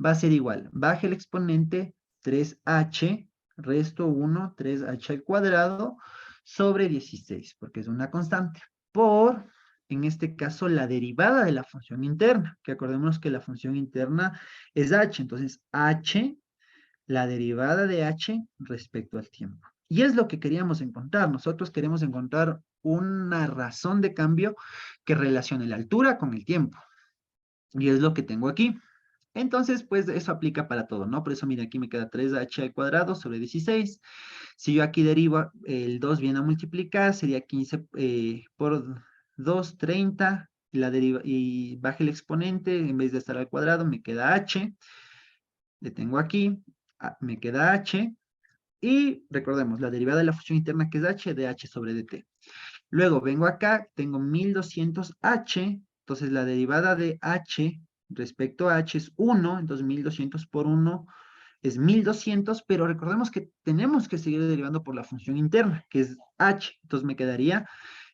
va a ser igual. Baje el exponente 3h, resto 1, 3h al cuadrado, sobre 16, porque es una constante, por, en este caso, la derivada de la función interna, que acordémonos que la función interna es h, entonces h, la derivada de h respecto al tiempo. Y es lo que queríamos encontrar. Nosotros queremos encontrar una razón de cambio que relacione la altura con el tiempo. Y es lo que tengo aquí. Entonces, pues eso aplica para todo, ¿no? Por eso, mira, aquí me queda 3h al cuadrado sobre 16. Si yo aquí derivo, el 2 viene a multiplicar, sería 15 por 2, 30. Y baje el exponente, en vez de estar al cuadrado, me queda h. Le tengo aquí, me queda h. Y recordemos, la derivada de la función interna que es h, de h sobre dt. Luego vengo acá, tengo 1200h Entonces, la derivada de h respecto a h es 1, entonces 1200 por 1 es 1200, pero recordemos que tenemos que seguir derivando por la función interna, que es h. Entonces, me quedaría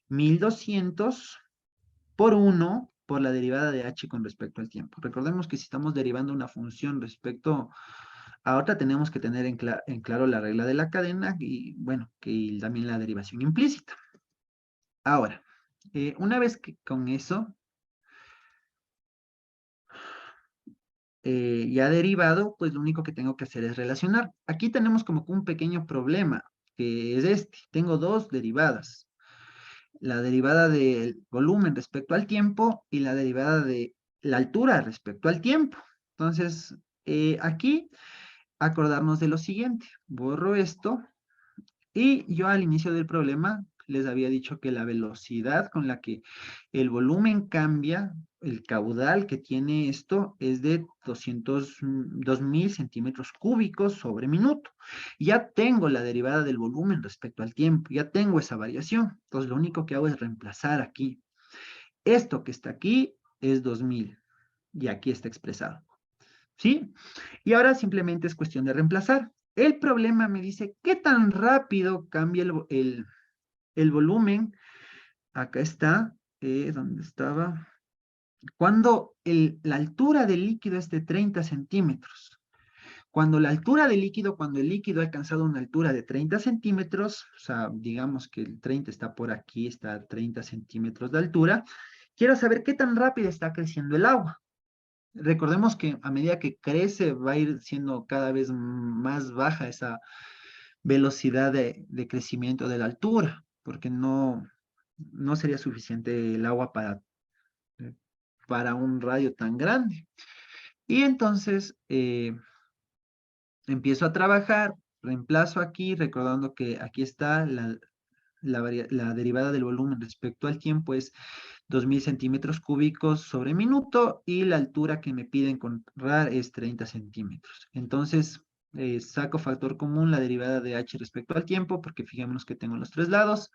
1200 por 1 por la derivada de h con respecto al tiempo. Recordemos que si estamos derivando una función respecto a otra, tenemos que tener en claro la regla de la cadena y, bueno, que también la derivación implícita. Ahora, una vez que con eso ya derivado, pues lo único que tengo que hacer es relacionar. Aquí tenemos como que un pequeño problema, que es este. Tengo dos derivadas. La derivada del volumen respecto al tiempo y la derivada de la altura respecto al tiempo. Entonces, aquí acordarnos de lo siguiente. Borro esto y yo al inicio del problema les había dicho que la velocidad con la que el volumen cambia, el caudal que tiene esto es de 2000 centímetros cúbicos sobre minuto. Ya tengo la derivada del volumen respecto al tiempo, ya tengo esa variación. Entonces lo único que hago es reemplazar aquí. Esto que está aquí es 2000 y aquí está expresado. ¿Sí? Y ahora simplemente es cuestión de reemplazar. El problema me dice qué tan rápido cambia el volumen. Acá está, ¿dónde estaba? Cuando la altura del líquido es de 30 centímetros. Cuando la altura del líquido, cuando el líquido ha alcanzado una altura de 30 centímetros, o sea, digamos que el 30 está por aquí, está a 30 centímetros de altura, quiero saber qué tan rápido está creciendo el agua. Recordemos que a medida que crece va a ir siendo cada vez más baja esa velocidad de crecimiento de la altura, porque no sería suficiente el agua para un radio tan grande. Y entonces empiezo a trabajar, reemplazo aquí, recordando que aquí está la derivada del volumen respecto al tiempo es 2000 centímetros cúbicos sobre minuto y la altura que me pide encontrar es 30 centímetros. Entonces, saco factor común la derivada de h respecto al tiempo, porque fijémonos que tengo los tres lados,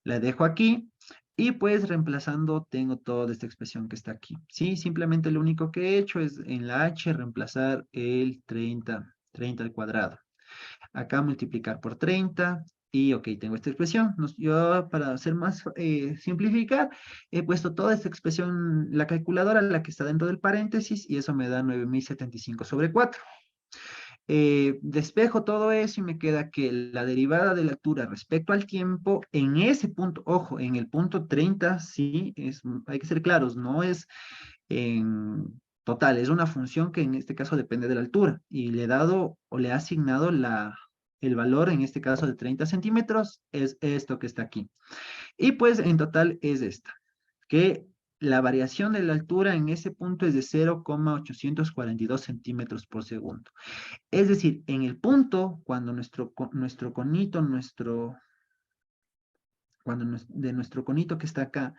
la dejo aquí y pues reemplazando tengo toda esta expresión que está aquí. Sí, simplemente lo único que he hecho es en la h reemplazar el 30 al cuadrado. Acá multiplicar por 30 y ok, tengo esta expresión. Yo para hacer más simplificar, he puesto toda esta expresión, la calculadora, la que está dentro del paréntesis, y eso me da 9075 sobre 4. Despejo todo eso y me queda que la derivada de la altura respecto al tiempo, en ese punto, ojo, en el punto 30, sí, hay que ser claros, no es en total, es una función que en este caso depende de la altura y le he dado o le he asignado el valor, en este caso de 30 centímetros, es esto que está aquí. Y pues en total es esta, que la variación de la altura en ese punto es de 0,842 centímetros por segundo. Es decir, en el punto, cuando nuestro conito, de nuestro conito que está acá,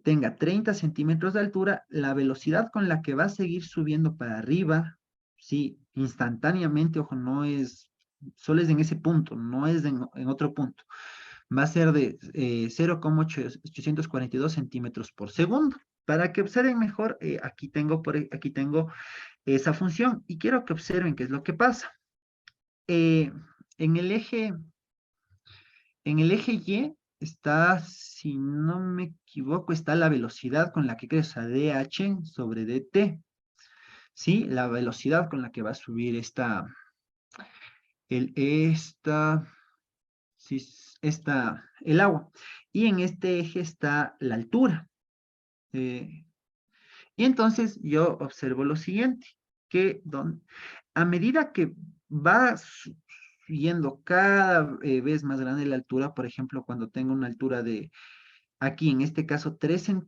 tenga 30 centímetros de altura, la velocidad con la que va a seguir subiendo para arriba, sí, instantáneamente, ojo, no es, solo es en ese punto, no es en otro punto, va a ser de 0,842 centímetros por segundo. Para que observen mejor, aquí tengo esa función y quiero que observen qué es lo que pasa. Eh, en el eje, en el eje Y está, si no me equivoco, está la velocidad con la que crece, o sea, dh sobre dt, ¿sí? La velocidad con la que va a subir sí, el agua. Y en este eje está la altura. eh, y entonces yo observo lo siguiente, que a medida que va subiendo cada vez más grande la altura, por ejemplo, cuando tengo una altura de, aquí en este caso,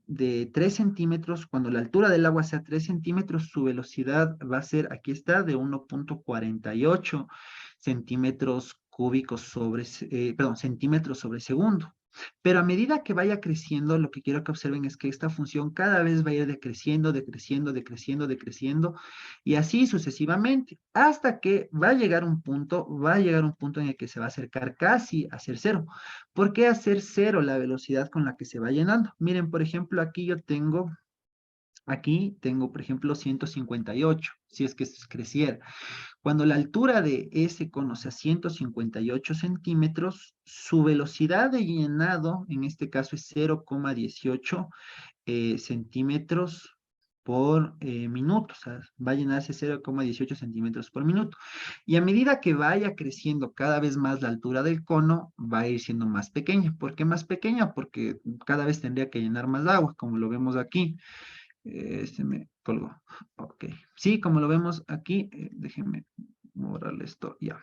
de 3 centímetros, cuando la altura del agua sea 3 centímetros, su velocidad va a ser, aquí está, de 1,48 centímetros cúbicos perdón, centímetros sobre segundo. Pero a medida que vaya creciendo, lo que quiero que observen es que esta función cada vez va a ir decreciendo, decreciendo, decreciendo, decreciendo, y así sucesivamente, hasta que va a llegar un punto en el que se va a acercar casi a ser cero. ¿Por qué hacer cero la velocidad con la que se va llenando? Miren, por ejemplo, aquí yo tengo Aquí tengo, por ejemplo, 158, si es que creciera. Cuando la altura de ese cono sea 158 centímetros, su velocidad de llenado, en este caso es 0,18 centímetros por minuto, o sea, va a llenarse 0,18 centímetros por minuto. Y a medida que vaya creciendo cada vez más la altura del cono, va a ir siendo más pequeña. ¿Por qué más pequeña? Porque cada vez tendría que llenar más agua, como lo vemos aquí. Se me colgó. Ok. Sí, como lo vemos aquí, déjenme borrarle esto. Ya.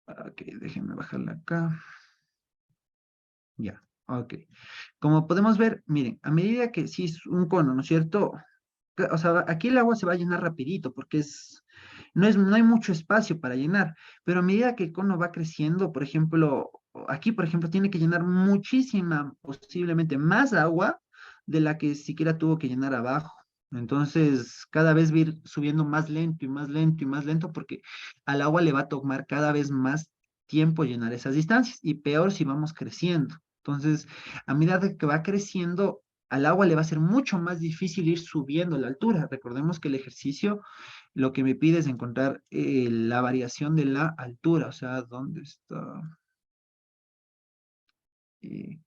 Ok, déjenme bajarla acá. Ya. Ok. Como podemos ver, miren, a medida que si es un cono, ¿no es cierto? O sea, aquí el agua se va a llenar rapidito porque no hay mucho espacio para llenar, pero a medida que el cono va creciendo, por ejemplo, aquí, por ejemplo, tiene que llenar muchísima, posiblemente más agua de la que siquiera tuvo que llenar abajo. Entonces, cada vez va a ir subiendo más lento y más lento y más lento porque al agua le va a tomar cada vez más tiempo llenar esas distancias y peor si vamos creciendo. Entonces, a medida de que va creciendo, al agua le va a ser mucho más difícil ir subiendo la altura. Recordemos que el ejercicio lo que me pide es encontrar la variación de la altura, o sea, ¿dónde está? Eh,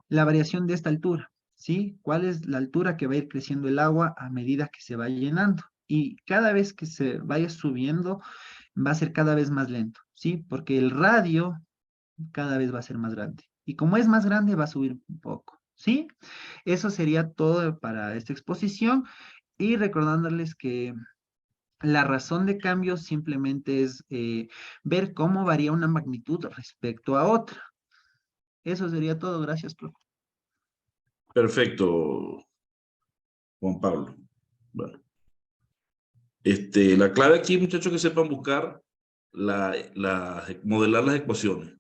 la variación de esta altura, ¿sí? ¿Cuál es la altura que va a ir creciendo el agua a medida que se va llenando? Y cada vez que se vaya subiendo, va a ser cada vez más lento, ¿sí? Porque el radio cada vez va a ser más grande. Y como es más grande, va a subir un poco, ¿sí? Eso sería todo para esta exposición. Y recordándoles que la razón de cambio simplemente es ver cómo varía una magnitud respecto a otra. Eso sería todo. Gracias, profe. Perfecto, Juan Pablo. Bueno, la clave aquí, muchachos, que sepan buscar modelar las ecuaciones.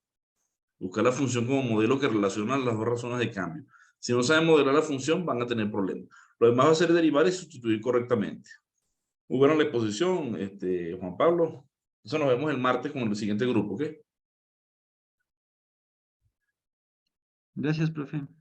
Buscar la función como modelo que relaciona las dos razones de cambio. Si no saben modelar la función, van a tener problemas. Lo demás va a ser derivar y sustituir correctamente. Muy buena la exposición, Juan Pablo. Entonces nos vemos el martes con el siguiente grupo, ¿ok? Gracias, profe.